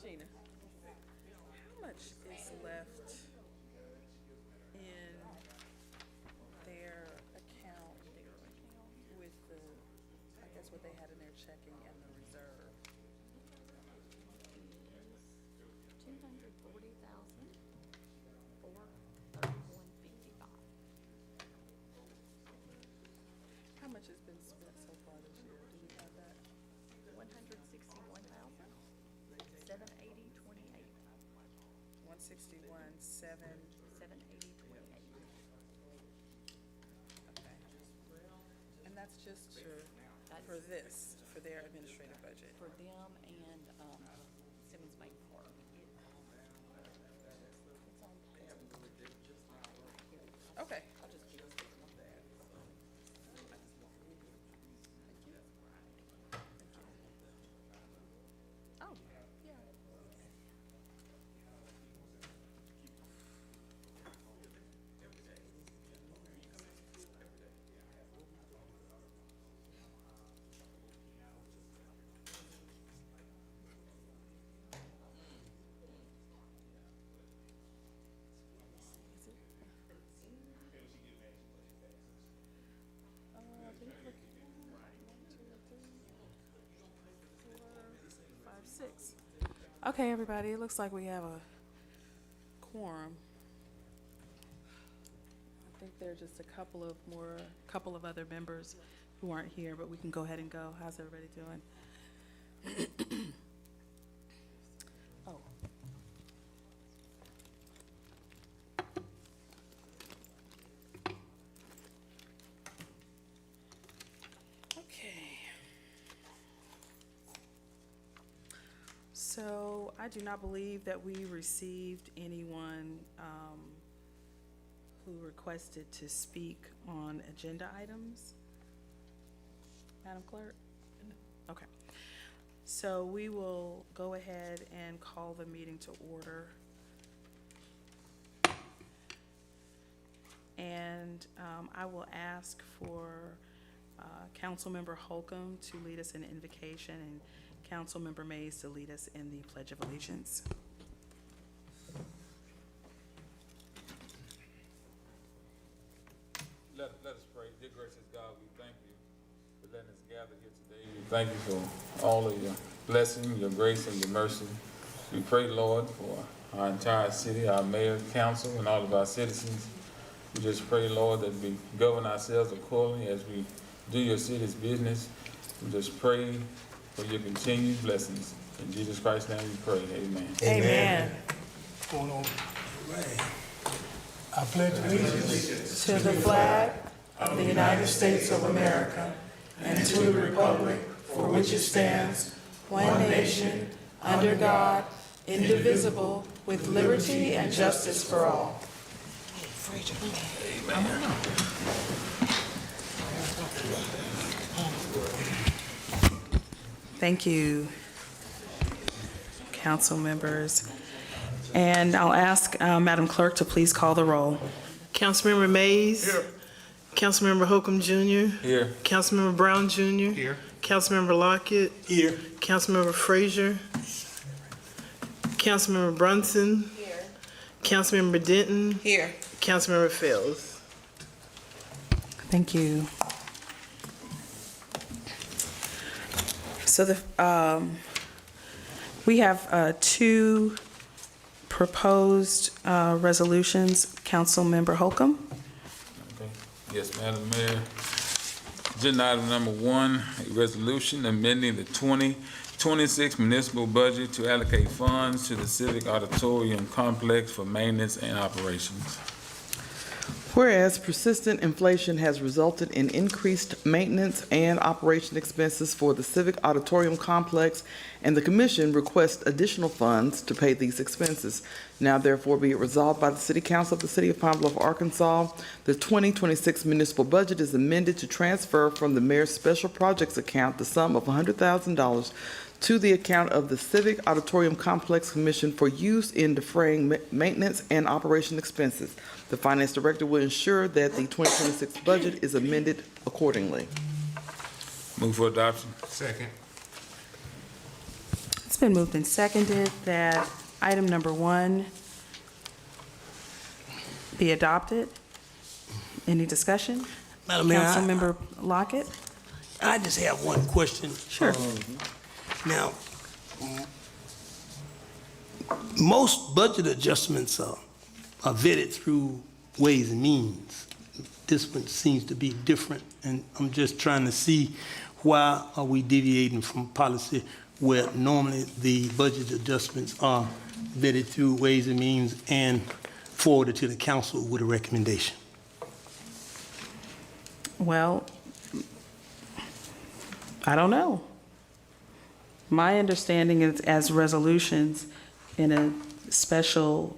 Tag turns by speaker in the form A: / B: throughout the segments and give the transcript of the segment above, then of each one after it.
A: Gina, how much is left in their account with the, I guess what they had in their checking and the reserve?
B: 240,431.55.
A: How much has been spent so far this year? Do we have that?
B: 161,780.28.
A: 161,
B: 780.28.
A: okay. And that's just for
B: That's
A: this, for their administrative budget?
B: for them and Simmons Bank Park. It's on page.
A: Okay.
B: I'll just give it to you. Oh, yeah.
A: Did it look- 1, 2, 3, 4, 5, 6. Okay, everybody, it looks like we have a quorum. I think there are just a couple of other members who aren't here, but we can go ahead and go. How's everybody doing? Oh. Okay. So I do not believe that we received anyone who requested to speak on agenda items. Madam Clerk? Okay. So we will go ahead and call the meeting to order. And I will ask for Councilmember Holcomb to lead us in invocation and Councilmember Mays to lead us in the Pledge of Allegiance.
C: thank you for all of your blessing, your grace, and your mercy. We pray, Lord, for our entire city, our mayor, council, and all of our citizens. We just pray, Lord, that we govern ourselves accordingly as we do your city's business. We just pray for your continued blessings. In Jesus Christ's name we pray, amen.
A: Amen.
D: Going on. Right. I pledge allegiance
A: To the flag of the United States of America and to the republic for which it stands, one nation, under God, indivisible, with liberty and justice for all. Thank you, council members. And I'll ask Madam Clerk to please call the roll.
E: Councilmember Mays. Here. Councilmember Holcomb Jr.
C: Here.
E: Councilmember Brown Jr.
D: Here.
E: Councilmember Lockett.
D: Here.
E: Councilmember Frazier. Councilmember Brunson.
B: Here.
E: Councilmember Denton.
B: Here.
E: Councilmember Fells.
A: Thank you. So we have two proposed resolutions. Councilmember Holcomb.
C: Okay. Yes, Madam Mayor. Agenda item number 1, a resolution amending the 2026 municipal budget to allocate funds to the Civic Auditorium Complex for maintenance and operations.
F: Whereas persistent inflation has resulted in increased maintenance and operation expenses for the Civic Auditorium Complex, and the Commission requests additional funds to pay these expenses. Now therefore be it resolved by the City Council of the City of Pine Bluff, Arkansas, the 2026 municipal budget is amended to transfer from the Mayor's Special Projects account the sum of $100,000 to the account of the Civic Auditorium Complex Commission for use in defraying maintenance and operation expenses. The Finance Director will ensure that the 2026 budget is amended accordingly.
C: Move for adoption.
D: Second.
A: It's been moved and seconded that item number 1 be adopted. Any discussion?
D: Madam Mayor,
A: Councilmember Lockett?
D: I just have one question.
A: Sure.
D: Now, most budget adjustments are vetted through Ways and Means. This one seems to be different, and I'm just trying to see why are we deviating from policy where normally the budget adjustments are vetted through Ways and Means and forwarded to the council with a recommendation.
A: Well, I don't know. My understanding is as resolutions in a special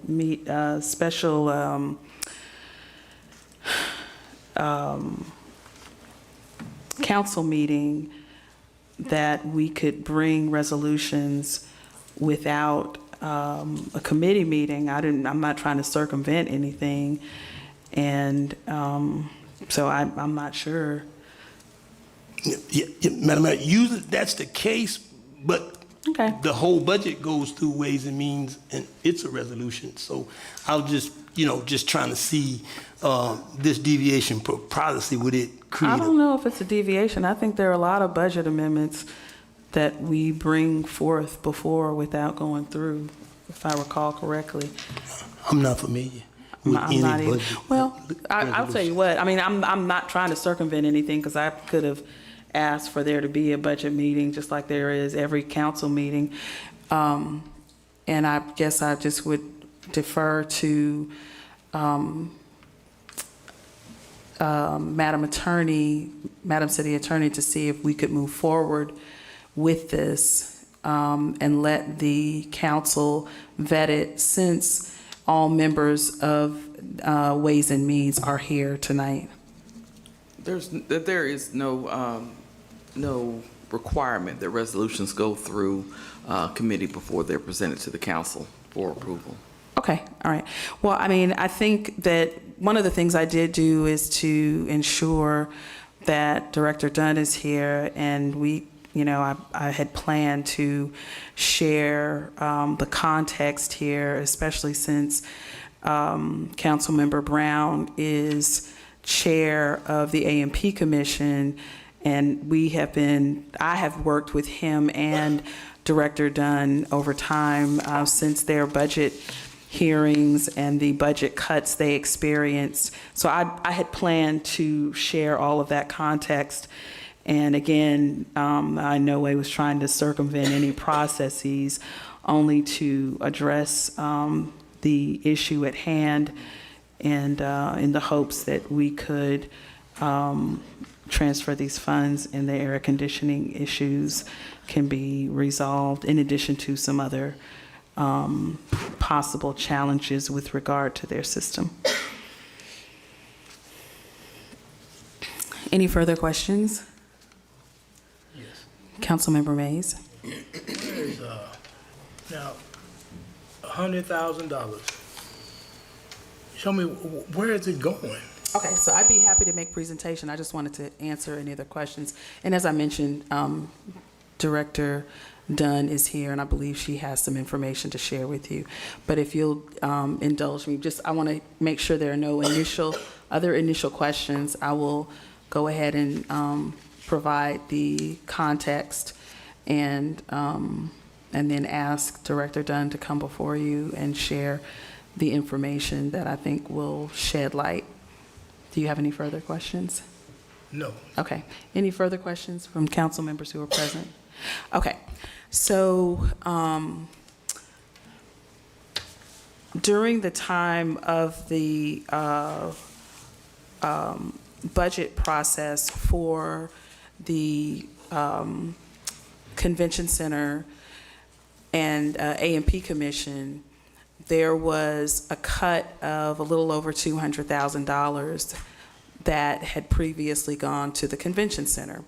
A: council meeting, that we could bring resolutions without a committee meeting. I'm not trying to circumvent anything, and so I'm not sure.
D: Yeah, Madam Mayor, usually that's the case, but
A: Okay.
D: the whole budget goes through Ways and Means, and it's a resolution. So I was just, just trying to see this deviation for policy. Would it create?
A: I don't know if it's a deviation. I think there are a lot of budget amendments that we bring forth before without going through, if I recall correctly.
D: I'm not familiar with
A: I'm
D: any
A: not either.
D: budget.
A: Well, I'll tell you what, I mean, I'm not trying to circumvent anything, because I could have asked for there to be a budget meeting, just like there is every council meeting. And I guess I just would defer to Madam City Attorney, to see if we could move forward with this and let the council vet it, since all members of Ways and Means are here tonight.
F: There is no requirement that resolutions go through committee before they're presented to the council for approval.
A: Okay, all right. Well, I mean, I think that one of the things I did do is to ensure that Director Dunn is here, and I had planned to share the context here, especially since Councilmember Brown is chair of the A&P Commission, And I have worked with him and Director Dunn over time since their budget hearings and the budget cuts they experienced. So I had planned to share all of that context. And again, I in no way was trying to circumvent any processes, only to address the issue at hand, and in the hopes that we could transfer these funds and the air conditioning issues can be resolved, in addition to some other possible challenges with regard to their system. Any further questions?
D: Yes.
A: Councilmember Mays?
D: Where is, now, $100,000? Show me, where is it going?
A: Okay, so I'd be happy to make presentation. I just wanted to answer any other questions. And as I mentioned, Director Dunn is here, and I believe she has some information to share with you. But if you'll indulge me, I want to make sure there are no other initial questions. I will go ahead and provide the context and then ask Director Dunn to come before you and share the information that I think will shed light. Do you have any further questions?
D: No.
A: Okay. Any further questions from council members who are present? Okay. So during the time of the budget process for the Convention Center and A&P Commission, there was a cut of a little over $200,000 that had previously gone to the Convention Center.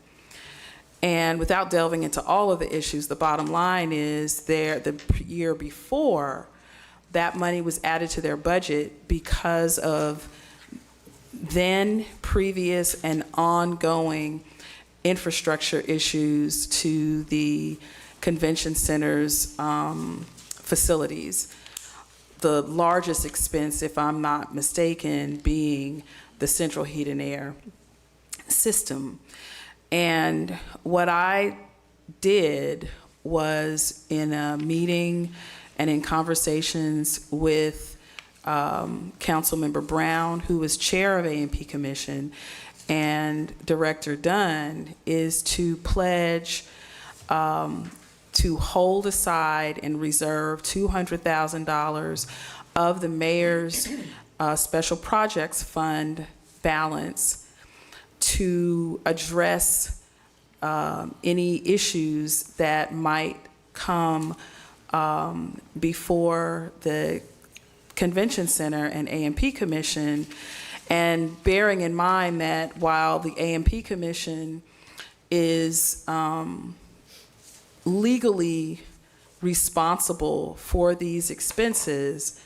A: And without delving into all of the issues, the bottom line is the year before, that money was added to their budget because of then previous and ongoing infrastructure issues to the Convention Center's facilities. The largest expense, if I'm not mistaken, being the central heat and air system. And what I did was, in a meeting and in conversations with Councilmember Brown, who was chair of A&P Commission, and Director Dunn, is to pledge to hold aside and reserve $200,000 of the mayor's special projects fund balance to address any issues that might come before the Convention Center and A&P Commission, and bearing in mind that while the A&P Commission is legally responsible for these expenses,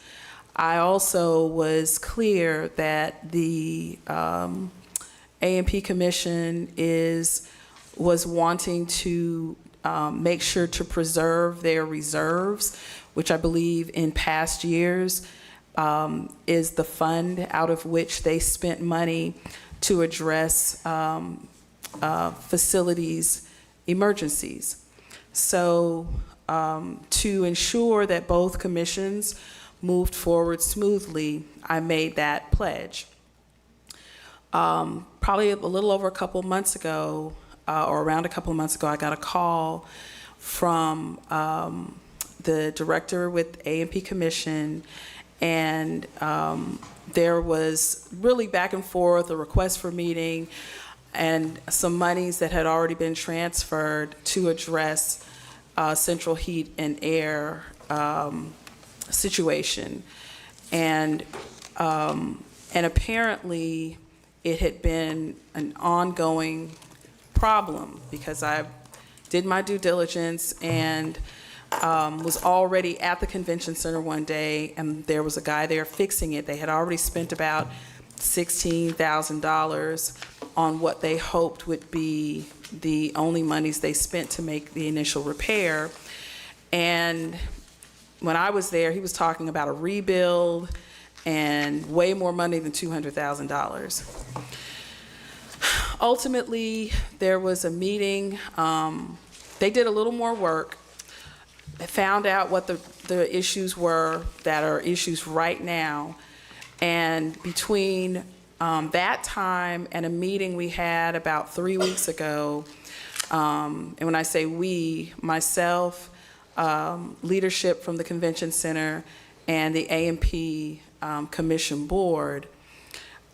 A: I also was clear that the A&P Commission was wanting to make sure to preserve their reserves, which I believe in past years is the fund out of which they spent money to address facilities emergencies. So to ensure that both commissions moved forward smoothly, I made that pledge. Probably a little over a couple of months ago, or around a couple of months ago, I got a call from the director with A&P Commission, and there was really back and forth, a request for meeting, and some monies that had already been transferred to address central heat and air situation. And apparently it had been an ongoing problem, because I did my due diligence and was already at the Convention Center one day, and there was a guy there fixing it. They had already spent about $16,000 on what they hoped would be the only monies they spent to make the initial repair. And when I was there, he was talking about a rebuild and way more money than $200,000. ultimately, there was a meeting. They did a little more work. They found out what the issues were that are issues right now. And between that time and a meeting we had about 3 weeks ago, and when I say we, myself, leadership from the Convention Center and the A&P Commission Board,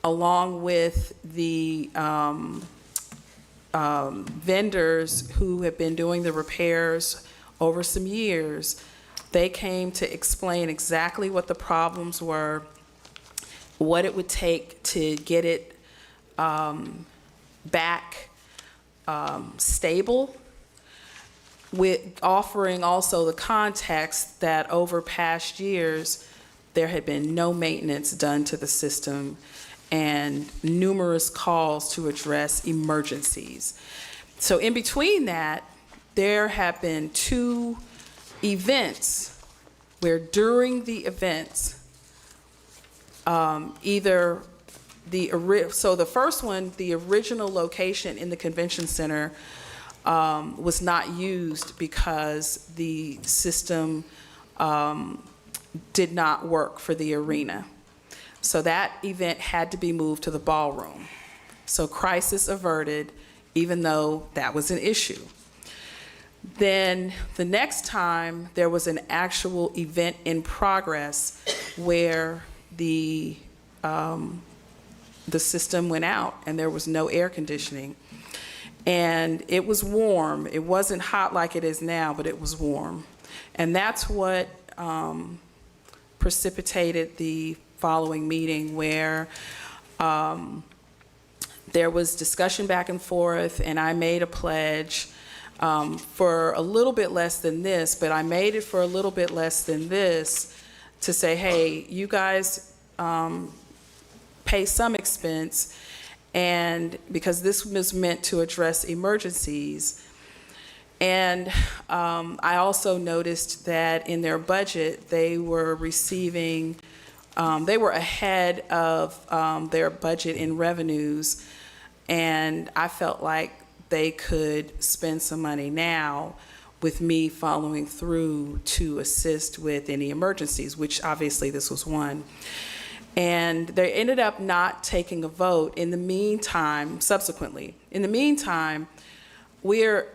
A: along with the vendors who have been doing the repairs over some years, they came to explain exactly what the problems were, what it would take to get it back stable, with offering also the context that over past years, there had been no maintenance done to the system and numerous calls to address emergencies. So in between that, there have been 2 events where during the events, so the first one, the original location in the convention center was not used because the system did not work for the arena. So that event had to be moved to the ballroom. So crisis averted, even though that was an issue. Then the next time, there was an actual event in progress where the system went out and there was no air conditioning. And it was warm. It wasn't hot like it is now, but it was warm. And that's what precipitated the following meeting, where there was discussion back and forth, and I made a pledge for a little bit less than this, but I made it for a little bit less than this to say, hey, you guys pay some expense, and because this was meant to address emergencies. And I also noticed that in their budget, they were receiving, they were ahead of their budget in revenues, and I felt like they could spend some money now with me following through to assist with any emergencies, which obviously this was one. And they ended up not taking a vote. In the meantime, subsequently, in the meantime, we're at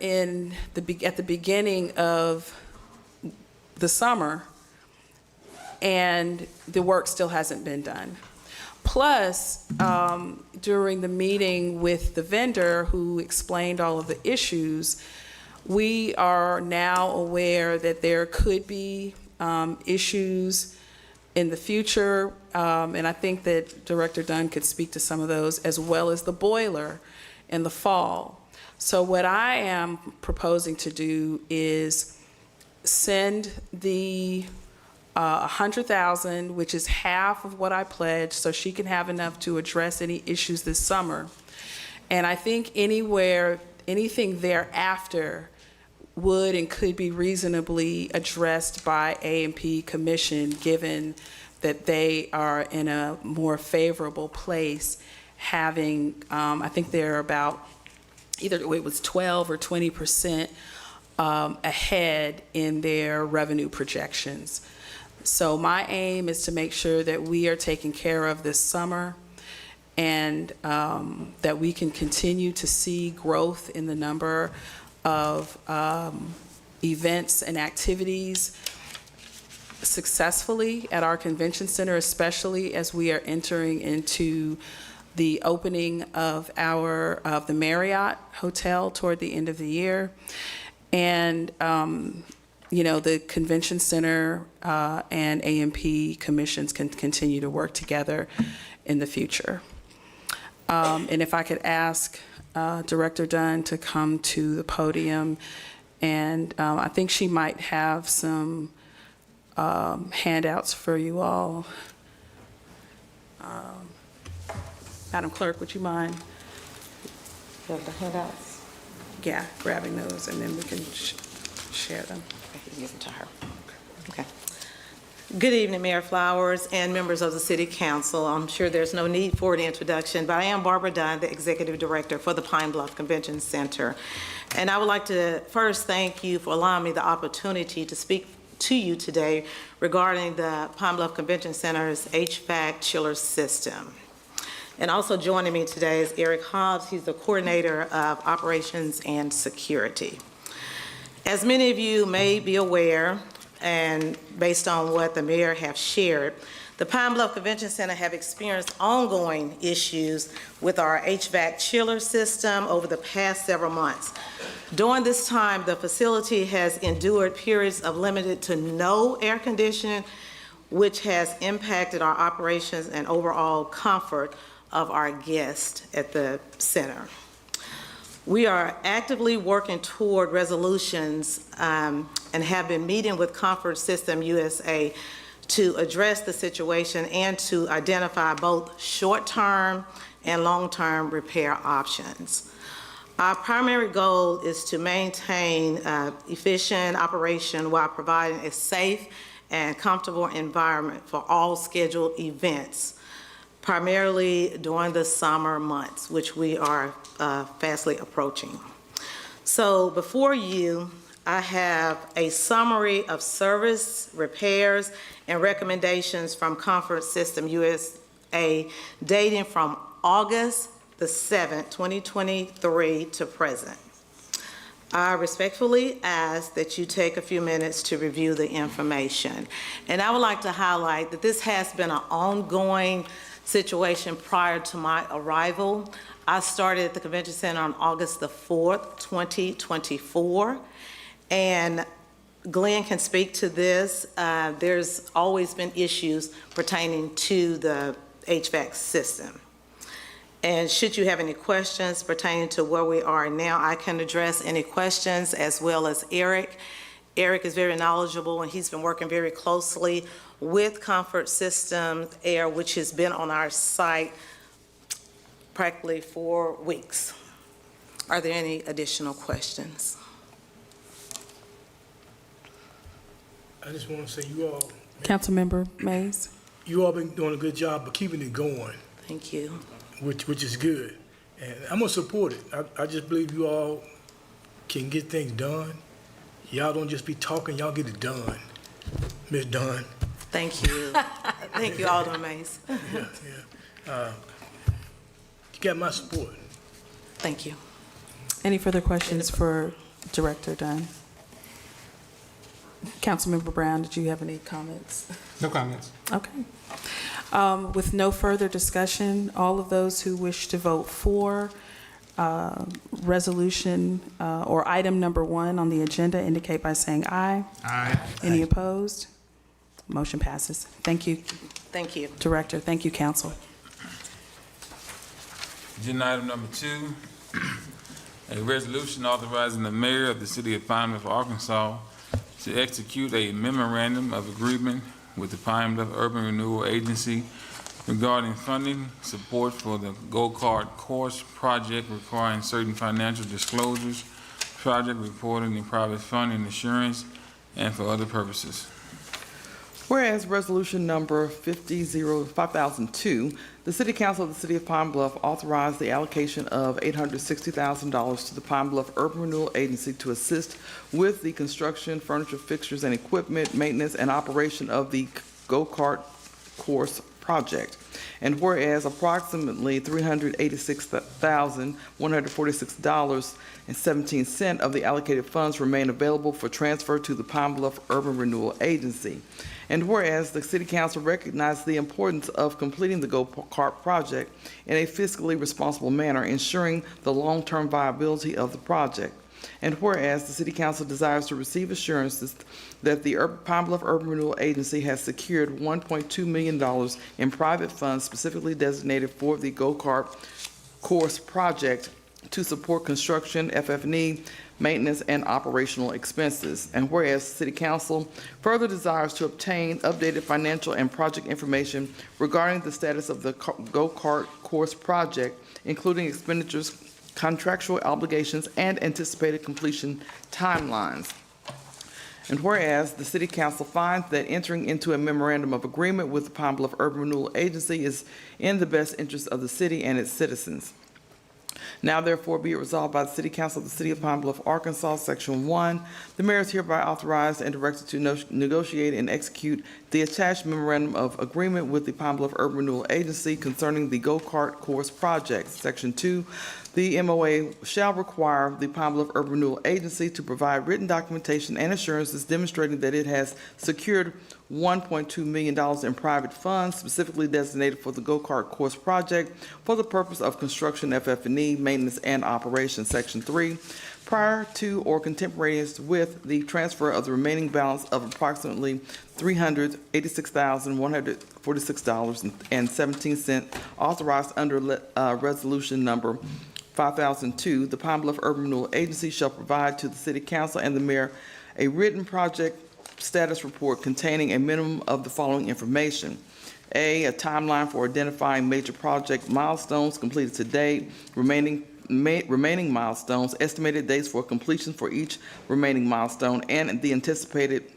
A: the beginning of the summer, and the work still hasn't been done. Plus, during the meeting with the vendor who explained all of the issues, we are now aware that there could be issues in the future, and I think that Director Dunn could speak to some of those, as well as the boiler in the fall. So what I am proposing to do is send the $100,000, which is half of what I pledged, so she can have enough to address any issues this summer. And I think anything thereafter would and could be reasonably addressed by A&P Commission, given that they are in a more favorable place, having, I think they're about, either it was 12 or 20% ahead in their revenue projections. So my aim is to make sure that we are taken care of this summer, and that we can continue to see growth in the number of events and activities successfully at our convention center, especially as we are entering into the opening of the Marriott Hotel toward the end of the year. And the convention center and A&P commissions can continue to work together in the future. And if I could ask Director Dunn to come to the podium, and I think she might have some handouts for you all. Madam Clerk, would you mind?
B: You have the handouts?
A: Yeah, grabbing those, and then we can share them.
B: I can give them to her. Okay.
G: Good evening, Mayor Flowers and members of the City Council. I'm sure there's no need for an introduction, but I am Barbara Dunn, the Executive Director for the Pine Bluff Convention Center. And I would like to first thank you for allowing me the opportunity to speak to you today regarding the Pine Bluff Convention Center's HVAC chiller system. And also joining me today is Eric Hobbs. He's the Coordinator of Operations and Security. As many of you may be aware, and based on what the mayor have shared, the Pine Bluff Convention Center have experienced ongoing issues with our HVAC chiller system over the past several months. During this time, the facility has endured periods of limited to no air conditioning, which has impacted our operations and overall comfort of our guests at the center. We are actively working toward resolutions and have been meeting with Comfort System USA to address the situation and to identify both short-term and long-term repair options. Our primary goal is to maintain efficient operation while providing a safe and comfortable environment for all scheduled events, primarily during the summer months, which we are fastly approaching. So before you, I have a summary of service, repairs, and recommendations from Comfort System USA dating from August the 7th, 2023 to present. I respectfully ask that you take a few minutes to review the information. And I would like to highlight that this has been an ongoing situation prior to my arrival. I started at the Convention Center on August the 4th, 2024. And Glenn can speak to this. There's always been issues pertaining to the HVAC system. And should you have any questions pertaining to where we are now, I can address any questions, as well as Eric. Eric is very knowledgeable, and he's been working very closely with Comfort Systems Air, which has been on our site practically for weeks. Are there any additional questions?
H: I just want to say you all,
E: Councilmember Mays?
H: you all been doing a good job of keeping it going,
G: Thank you.
H: which is good. And I'm gonna support it. I just believe you all can get things done. Y'all don't just be talking, y'all get it done. Ms. Dunn.
G: Thank you. Thank you, Alderman Mays.
H: Yeah. You got my support.
G: Thank you.
E: Any further questions for Director Dunn? Councilmember Brown, did you have any comments?
C: No comments.
E: Okay. With no further discussion, all of those who wish to vote for resolution or item number 1 on the agenda indicate by saying aye.
C: Aye.
E: Any opposed? Motion passes. Thank you,
G: Thank you.
E: Director. Thank you, Council.
C: Agenda item number 2, a resolution authorizing the mayor of the city of Pine Bluff, Arkansas to execute a memorandum of agreement with the Pine Bluff Urban Renewal Agency regarding funding support for the go-kart course project requiring certain financial disclosures, project reporting and private funding assurance, and for other purposes.
F: Whereas Resolution Number 5002, the City Council of the City of Pine Bluff authorized the allocation of $860,000 to the Pine Bluff Urban Renewal Agency to assist with the construction, furniture, fixtures, and equipment, maintenance, and operation of the go-kart course project. And whereas approximately $386,146.17 of the allocated funds remain available for transfer to the Pine Bluff Urban Renewal Agency. And whereas the City Council recognizes the importance of completing the go-kart project in a fiscally responsible manner, ensuring the long-term viability of the project. And whereas the City Council desires to receive assurances that the Pine Bluff Urban Renewal Agency has secured $1.2 million in private funds specifically designated for the go-kart course project to support construction, FF&E, maintenance, and operational expenses. And whereas the City Council further desires to obtain updated financial and project information regarding the status of the go-kart course project, including expenditures, contractual obligations, and anticipated completion timelines. And whereas the City Council finds that entering into a memorandum of agreement with the Pine Bluff Urban Renewal Agency is in the best interest of the city and its citizens. Now therefore be it resolved by the City Council of the City of Pine Bluff, Arkansas, Section 1, the mayor is hereby authorized and directed to negotiate and execute the attached memorandum of agreement with the Pine Bluff Urban Renewal Agency concerning the go-kart course project. Section 2, the MOA shall require the Pine Bluff Urban Renewal Agency to provide written documentation and assurances demonstrating that it has secured $1.2 million in private funds specifically designated for the go-kart course project for the purpose of construction, FF&E, maintenance, and operation. Section 3, prior to or contemporaneous with the transfer of the remaining balance of approximately $386,146.17 authorized under resolution number 5002, the Pine Bluff Urban Renewal Agency shall provide to the City Council and the mayor a written project status report containing a minimum of the following information. A timeline for identifying major project milestones completed to date, remaining milestones, estimated dates for completion for each remaining milestone, and the anticipated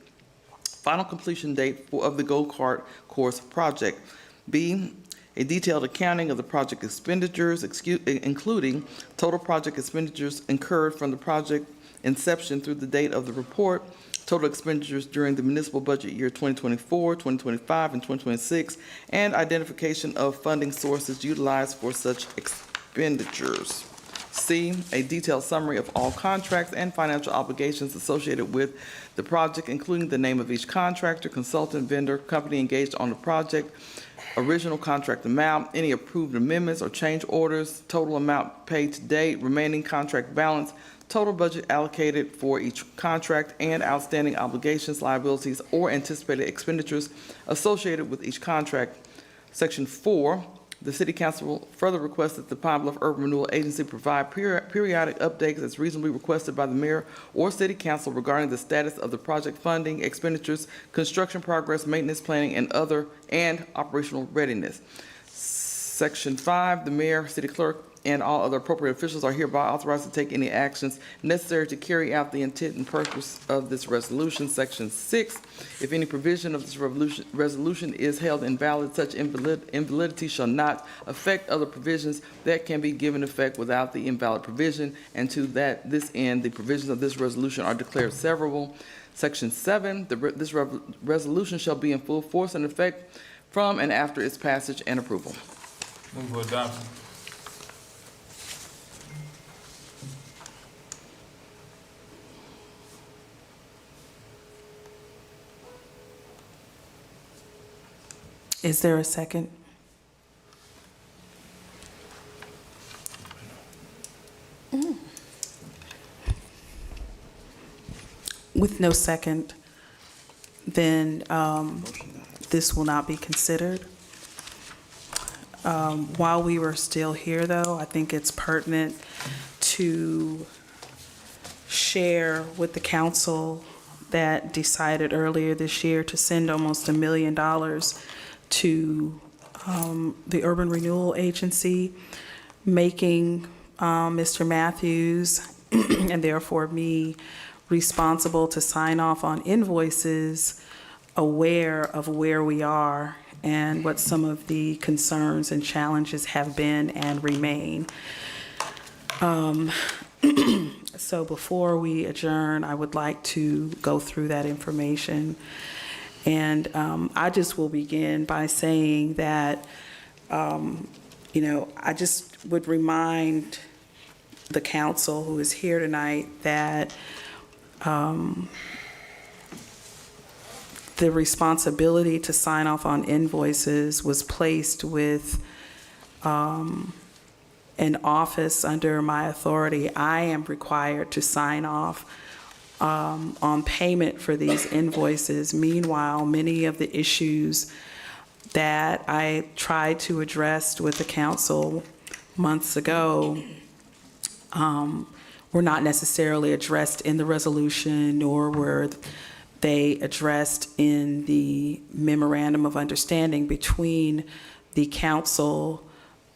F: final completion date of the go-kart course project. B, a detailed accounting of the project expenditures, including total project expenditures incurred from the project inception through the date of the report, total expenditures during the municipal budget year 2024, 2025, and 2026, and identification of funding sources utilized for such expenditures. C, a detailed summary of all contracts and financial obligations associated with the project, including the name of each contractor, consultant, vendor, company engaged on the project, original contract amount, any approved amendments or change orders, total amount paid to date, remaining contract balance, total budget allocated for each contract, and outstanding obligations, liabilities, or anticipated expenditures associated with each contract. Section 4, the City Council will further request that the Pine Bluff Urban Renewal Agency provide periodic updates as reasonably requested by the mayor or City Council regarding the status of the project funding, expenditures, construction progress, maintenance planning, and operational readiness. Section 5, the mayor, city clerk, and all other appropriate officials are hereby authorized to take any actions necessary to carry out the intent and purpose of this resolution. Section 6, if any provision of this resolution is held invalid, such invalidity shall not affect other provisions that can be given effect without the invalid provision, and to this end, the provisions of this resolution are declared severable. Section 7, this resolution shall be in full force and effect from and after its passage and approval.
C: Move for adoption.
E: Is there a second? With no second, then this will not be considered. While we were still here, though, I think it's pertinent to share with the council that decided earlier this year to send almost $1 million to the Urban Renewal Agency, making Mr. Matthews and therefore me responsible to sign off on invoices, aware of where we are and what some of the concerns and challenges have been and remain. So before we adjourn, I would like to go through that information. And I just will begin by saying that, I just would remind the council who is here tonight that the responsibility to sign off on invoices was placed with an office under my authority. I am required to sign off on payment for these invoices. Meanwhile, many of the issues that I tried to address with the council months ago were not necessarily addressed in the resolution, nor were they addressed in the memorandum of understanding between the council,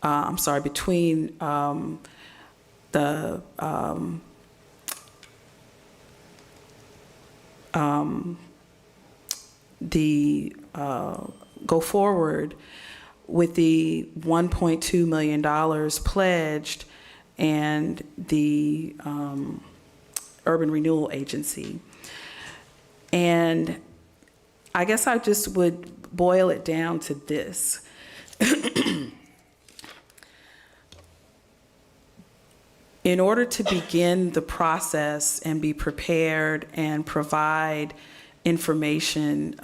E: between the go forward with the $1.2 million pledged and the Urban Renewal Agency. And I guess I just would boil it down to this. In order to begin the process and be prepared and provide information,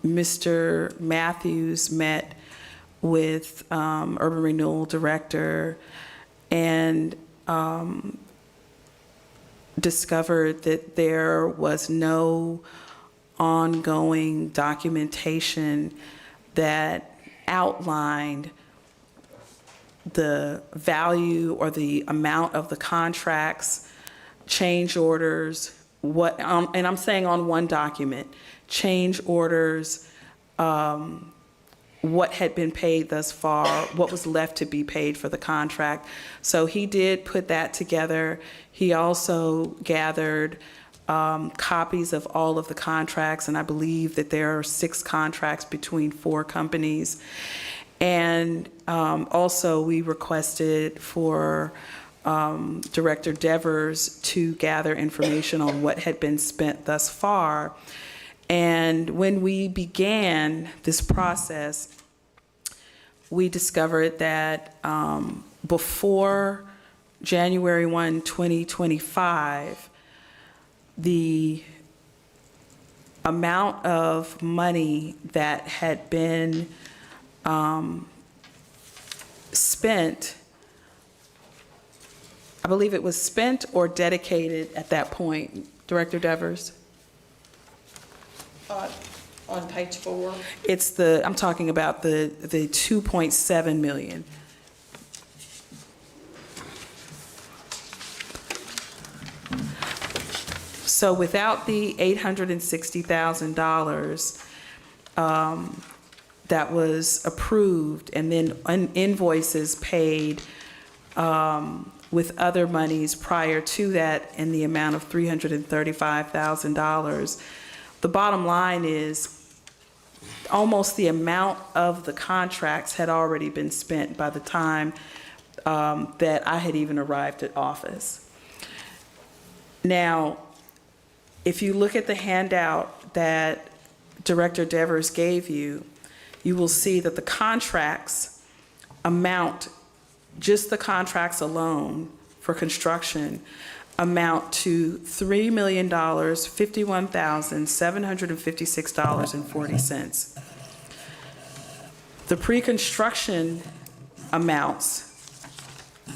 E: Mr. Matthews met with Urban Renewal Director and discovered that there was no ongoing documentation that outlined the value or the amount of the contracts, change orders, what, and I'm saying on one document, change orders, what had been paid thus far, what was left to be paid for the contract. So he did put that together. He also gathered copies of all of the contracts, and I believe that there are 6 contracts between 4 companies. And also we requested for Director Devers to gather information on what had been spent thus far. And when we began this process, we discovered that before January 1, 2025, the amount of money that had been spent, I believe it was spent or dedicated at that point, Director Devers?
B: On page 4.
E: It's the, I'm talking about the 2.7 million. So without the $860,000 that was approved and then invoices paid with other monies prior to that in the amount of $335,000, the bottom line is almost the amount of the contracts had already been spent by the time that I had even arrived at office. Now, if you look at the handout that Director Devers gave you, you will see that the contracts amount, just the contracts alone for construction, amount to $3,051,756.40. The pre-construction amounts,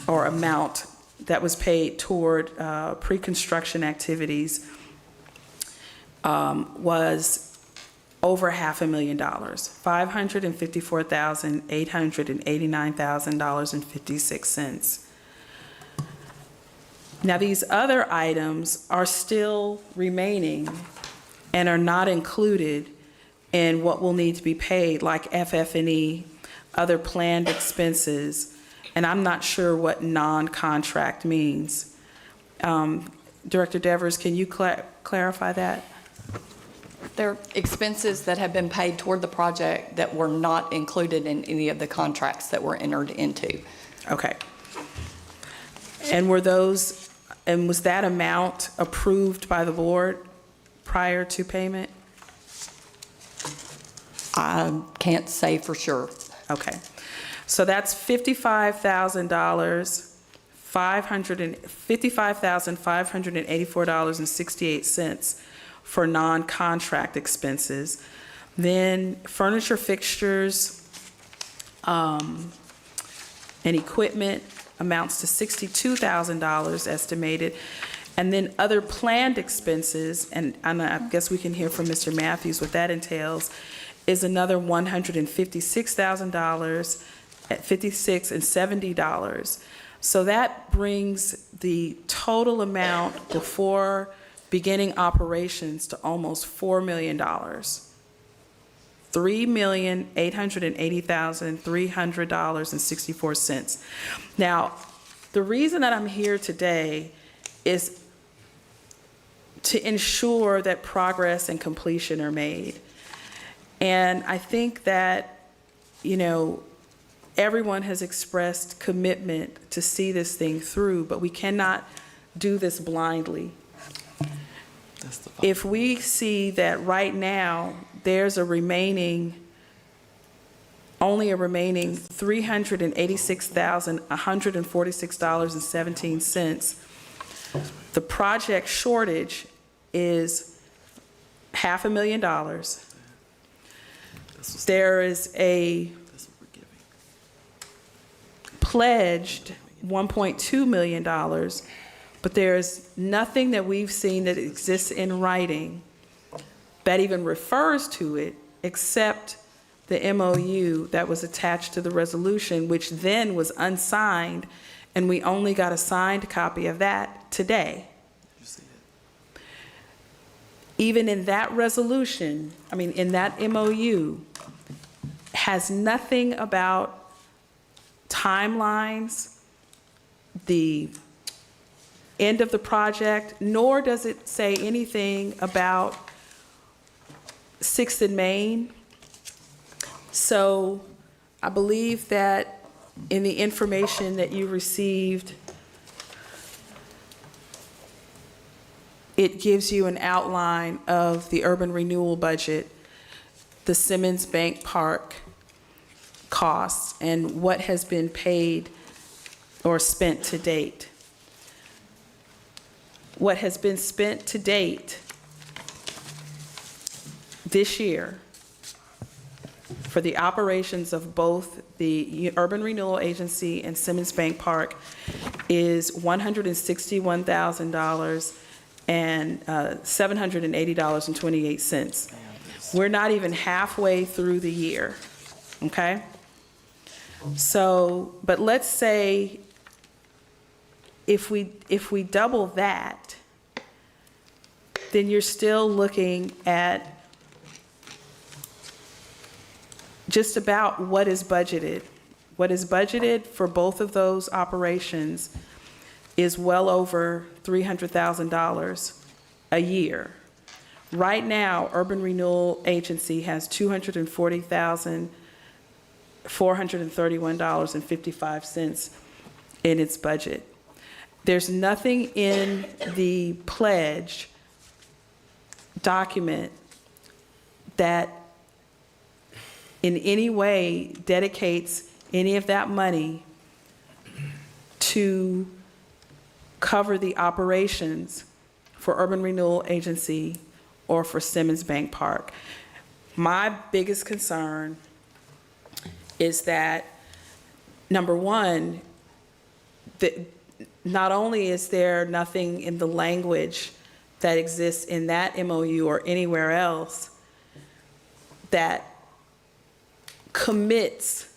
E: or amount that was paid toward pre-construction activities was over $500,000, $554,889.56. Now, these other items are still remaining and are not included in what will need to be paid, like FF&E, other planned expenses, and I'm not sure what non-contract means. Director Devers, can you clarify that?
B: There are expenses that have been paid toward the project that were not included in any of the contracts that were entered into.
E: Okay. And were those, and was that amount approved by the board prior to payment?
B: I can't say for sure.
E: Okay. So that's $55,000, $55,584.68 for non-contract expenses. Then furniture, fixtures, and equipment amounts to $62,000 estimated. And then other planned expenses, and I guess we can hear from Mr. Matthews what that entails, is another $156,000 at $56 and $70. So that brings the total amount before beginning operations to almost $4 million. $3,880,300.64. Now, the reason that I'm here today is to ensure that progress and completion are made. And I think that, you know, everyone has expressed commitment to see this thing through, but we cannot do this blindly. If we see that right now there's only a remaining $386,146.17, the project shortage is $500,000. There is a pledged $1.2 million, but there's nothing that we've seen that exists in writing that even refers to it, except the MOU that was attached to the resolution, which then was unsigned, and we only got a signed copy of that today. Even in that resolution, I mean, in that MOU, has nothing about timelines, the end of the project, nor does it say anything about 6th and Main. So I believe that in the information that you received, it gives you an outline of the urban renewal budget, the Simmons Bank Park costs, and what has been paid or spent to date. What has been spent to date this year for the operations of both the Urban Renewal Agency and Simmons Bank Park is $161,000 and $780.28. We're not even halfway through the year, okay? So, but let's say if we double that, then you're still looking at just about what is budgeted. What is budgeted for both of those operations is well over $300,000 a year. Right now, Urban Renewal Agency has $240,431.55 in its budget. There's nothing in the pledge document that in any way dedicates any of that money to cover the operations for Urban Renewal Agency or for Simmons Bank Park. My biggest concern is that, number one, that not only is there nothing in the language that exists in that MOU or anywhere else that commits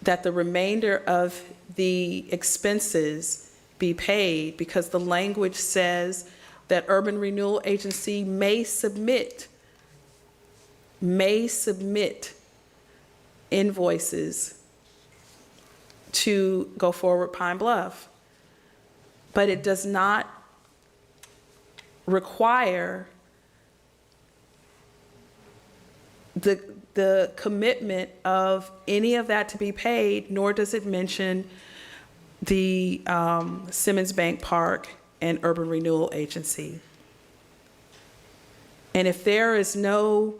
E: that the remainder of the expenses be paid, because the language says that Urban Renewal Agency may submit invoices to go forward Pine Bluff, but it does not require the commitment of any of that to be paid, nor does it mention the Simmons Bank Park and Urban Renewal Agency. And if there is no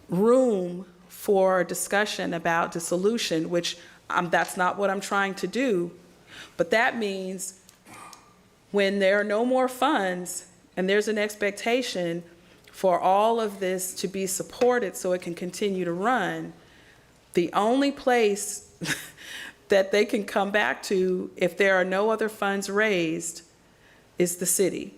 E: room for discussion about dissolution, which that's not what I'm trying to do, but that means when there are no more funds and there's an expectation for all of this to be supported so it can continue to run, the only place that they can come back to if there are no other funds raised is the city.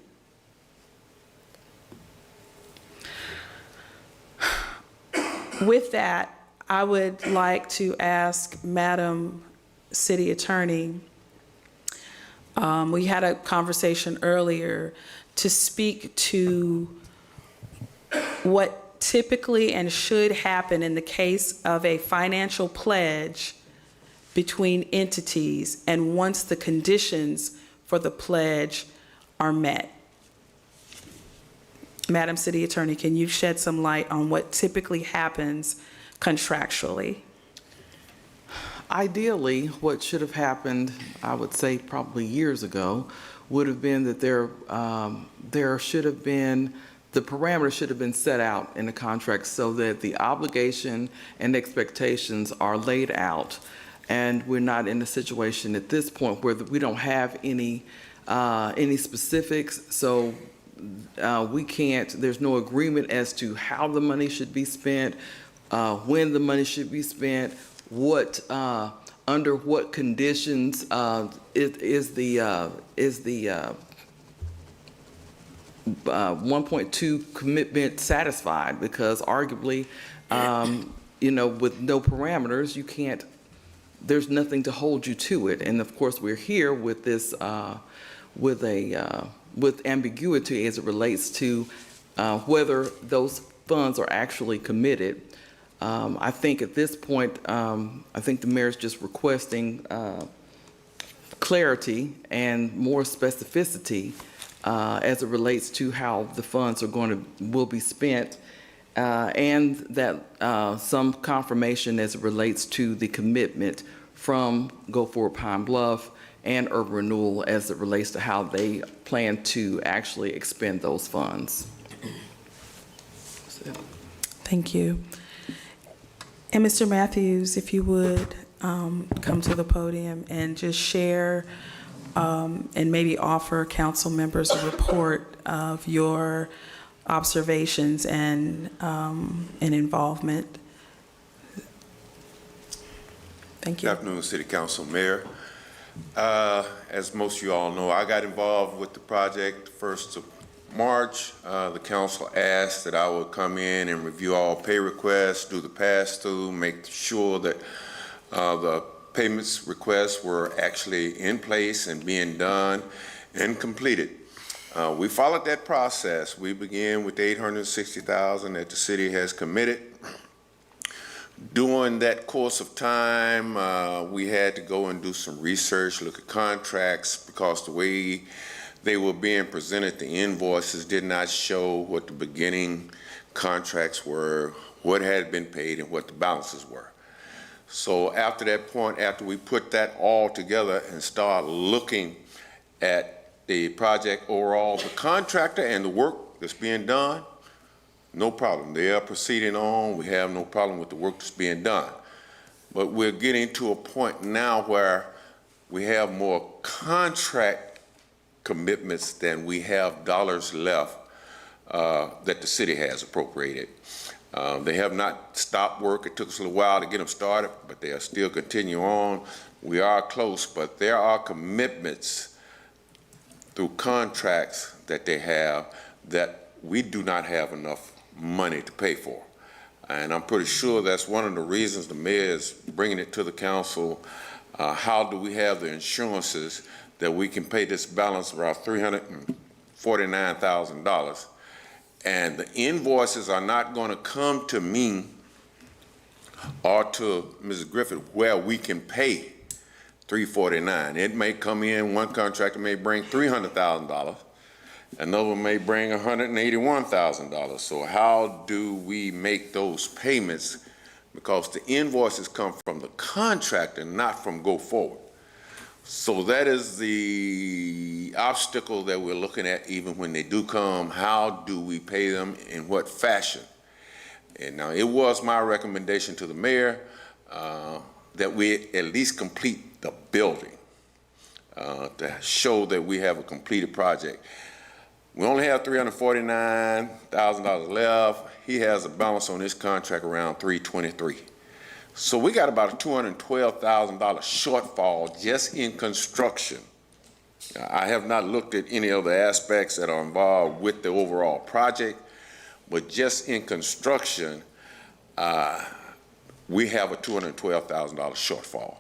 E: With that, I would like to ask Madam City Attorney, we had a conversation earlier, to speak to what typically and should happen in the case of a financial pledge between entities, and once the conditions for the pledge are met. Madam City Attorney, can you shed some light on what typically happens contractually?
F: Ideally, what should have happened, I would say probably years ago, would have been that there should have been, the parameters should have been set out in the contract so that the obligation and expectations are laid out. And we're not in a situation at this point where we don't have any specifics, so we can't, there's no agreement as to how the money should be spent, when the money should be spent, what, under what conditions is the 1.2 commitment satisfied, because arguably, you know, with no parameters, you can't, there's nothing to hold you to it. And of course, we're here with this, with ambiguity as it relates to whether those funds are actually committed. I think at this point, I think the mayor's just requesting clarity and more specificity as it relates to how the funds will be spent, and that some confirmation as it relates to the commitment from Go Forward Pine Bluff and Urban Renewal as it relates to how they plan to actually expend those funds.
E: Thank you. And Mr. Matthews, if you would come to the podium and just share and maybe offer council members a report of your observations and involvement. Thank you.
I: Good afternoon, City Council, Mayor. As most of you all know, I got involved with the project 1st of March. The council asked that I would come in and review all pay requests, do the pass-through, make sure that the payments requests were actually in place and being done and completed. We followed that process. We began with $860,000 that the city has committed. During that course of time, we had to go and do some research, look at contracts, because the way they were being presented, the invoices did not show what the beginning contracts were, what had been paid, and what the balances were. So after that point, after we put that all together and start looking at the project overall, the contractor and the work that's being done, no problem. They are proceeding on. We have no problem with the work that's being done. But we're getting to a point now where we have more contract commitments than we have dollars left that the city has appropriated. They have not stopped work. It took us a little while to get them started, but they are still continuing on. We are close, but there are commitments through contracts that they have that we do not have enough money to pay for. And I'm pretty sure that's one of the reasons the mayor is bringing it to the council. How do we have the insurances that we can pay this balance of around $349,000? And the invoices are not going to come to me or to Mrs. Griffith where we can pay $349,000. It may come in, one contractor may bring $300,000. Another one may bring $181,000. So how do we make those payments? Because the invoices come from the contractor, not from Go Forward. So that is the obstacle that we're looking at even when they do come. How do we pay them, in what fashion? And now it was my recommendation to the mayor that we at least complete the building to show that we have a completed project. We only have $349,000 left. He has a balance on this contract around $323,000. So we got about a $212,000 shortfall just in construction. I have not looked at any other aspects that are involved with the overall project, but just in construction, we have a $212,000 shortfall.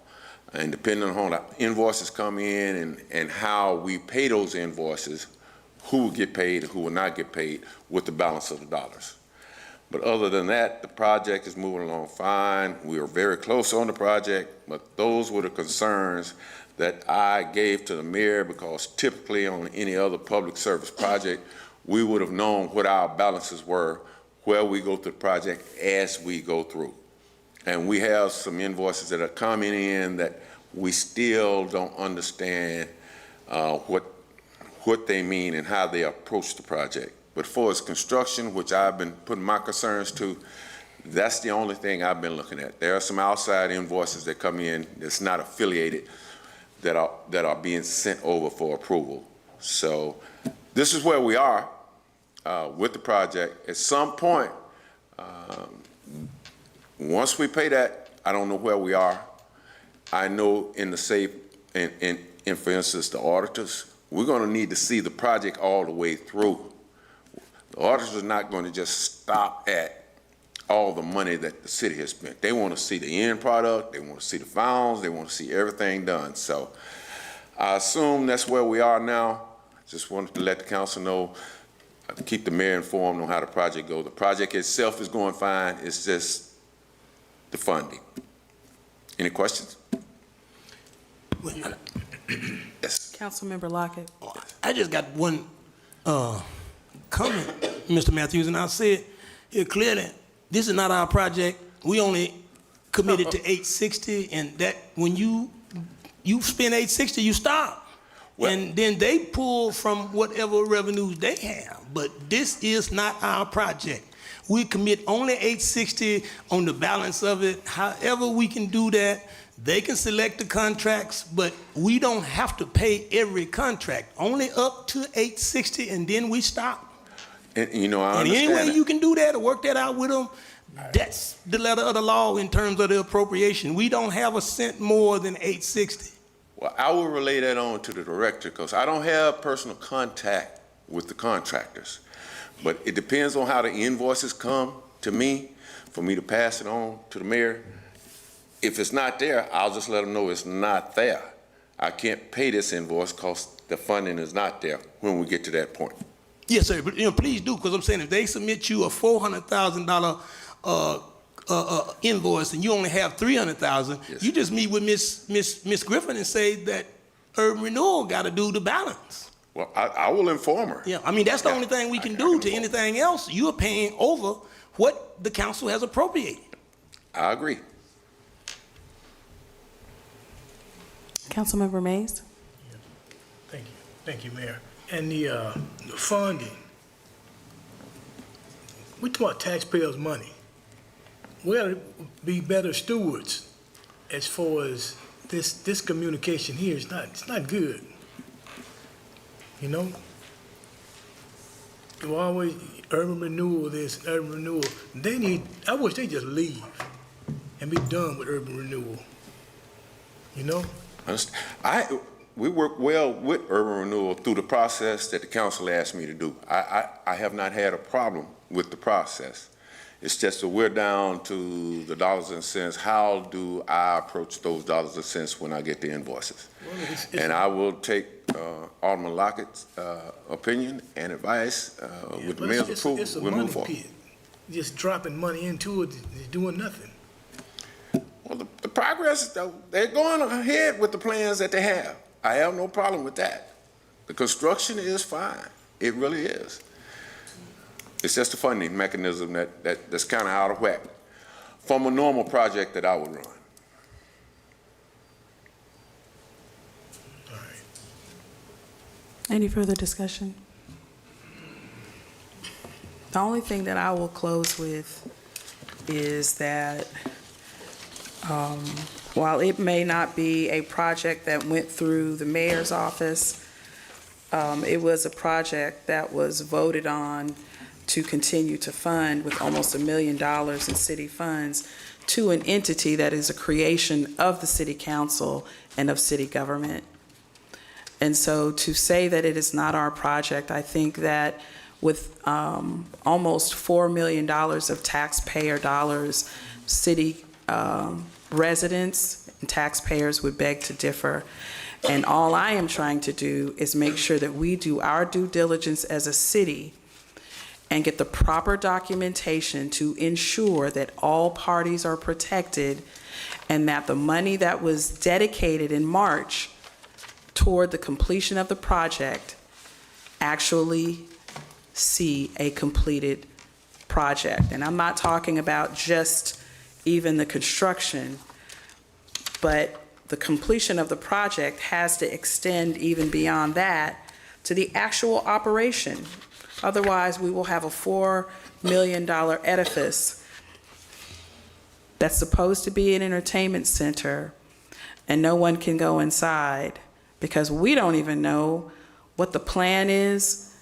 I: And depending on how the invoices come in and how we pay those invoices, who will get paid and who will not get paid with the balance of the dollars. But other than that, the project is moving along fine. We are very close on the project, but those were the concerns that I gave to the mayor, because typically on any other public service project, we would have known what our balances were, where we go through the project as we go through. And we have some invoices that are coming in that we still don't understand what they mean and how they approach the project. But for its construction, which I've been putting my concerns to, that's the only thing I've been looking at. There are some outside invoices that come in that's not affiliated that are being sent over for approval. So this is where we are with the project. At some point, once we pay that, I don't know where we are. I know in the safe, in for instance, the auditors, we're going to need to see the project all the way through. The auditors are not going to just stop at all the money that the city has spent. They want to see the end product, they want to see the finals, they want to see everything done. So I assume that's where we are now. Just wanted to let the council know, keep the mayor informed on how the project goes. The project itself is going fine, it's just the funding. Any questions? Yes.
E: Councilmember Lockett.
D: I just got one comment, Mr. Matthews, and I'll say it here clearly. This is not our project. We only committed to 860, and that when you spend 860, you stop.
I: Well,
D: and then they pull from whatever revenues they have. But this is not our project. We commit only 860 on the balance of it. However we can do that, they can select the contracts, but we don't have to pay every contract. Only up to 860, and then we stop.
I: And you know, I
D: And
I: understand
D: any way
I: that.
D: you can do that or work that out with them, that's the letter of the law in terms of the appropriation. We don't have a cent more than 860.
I: Well, I will relay that on to the director, because I don't have personal contact with the contractors. But it depends on how the invoices come to me, for me to pass it on to the mayor. If it's not there, I'll just let them know it's not there. I can't pay this invoice because the funding is not there when we get to that point.
D: Yes, sir, but please do, because I'm saying if they submit you a $400,000 invoice and you only have $300,000,
I: Yes.
D: you just meet with Miss Griffin and say that urban renewal got to do the balance.
I: Well, I will inform her.
D: Yeah, I mean, that's the only thing we can do. To
I: inform.
D: anything else, you're paying over what the council has appropriated.
I: I agree.
E: Councilmember Mays.
H: Thank you, Mayor. And the funding, we talk about taxpayers' money. We gotta be better stewards as far as this communication here. It's not good. You know? You always, urban renewal this, urban renewal. I wish they just leave and be done with urban renewal. You know?
I: We work well with urban renewal through the process that the council asked me to do. I have not had a problem with the process. It's just that we're down to the dollars and cents. How do I approach those dollars and cents when I get the invoices?
H: Well,
I: And I will take Alderman Lockett's opinion and advice with the mayor's approval.
H: It's a
I: We'll
H: money
I: move forward.
H: pit. Just dropping money into it, doing nothing.
I: Well, the progress, though, they're going ahead with the plans that they have. I have no problem with that. The construction is fine. It really is. It's just a funding mechanism that's kind of out of whack from a normal project that I would run.
H: All right.
E: Any further discussion? The only thing that I will close with is that while it may not be a project that went through the mayor's office, it was a project that was voted on to continue to fund with almost $1 million in city funds to an entity that is a creation of the city council and of city government. And so to say that it is not our project, I think that with almost $4 million of taxpayer dollars, city residents and taxpayers would beg to differ. And all I am trying to do is make sure that we do our due diligence as a city and get the proper documentation to ensure that all parties are protected and that the money that was dedicated in March toward the completion of the project actually see a completed project. And I'm not talking about just even the construction, but the completion of the project has to extend even beyond that to the actual operation. Otherwise, we will have a $4 million edifice that's supposed to be an entertainment center, and no one can go inside because we don't even know what the plan is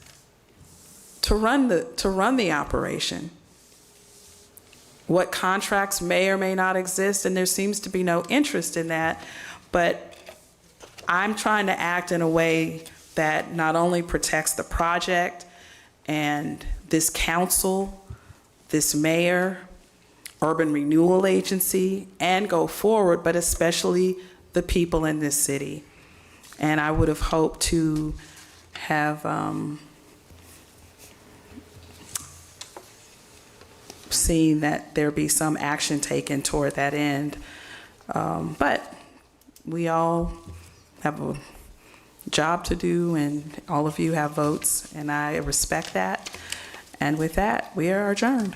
E: to run the operation. What contracts may or may not exist, and there seems to be no interest in that. But I'm trying to act in a way that not only protects the project and this council, this mayor, urban renewal agency, and go forward, but especially the people in this city. And I would have hoped to have seen that there be some action taken toward that end. But we all have a job to do, and all of you have votes, and I respect that. And with that, we are adjourned.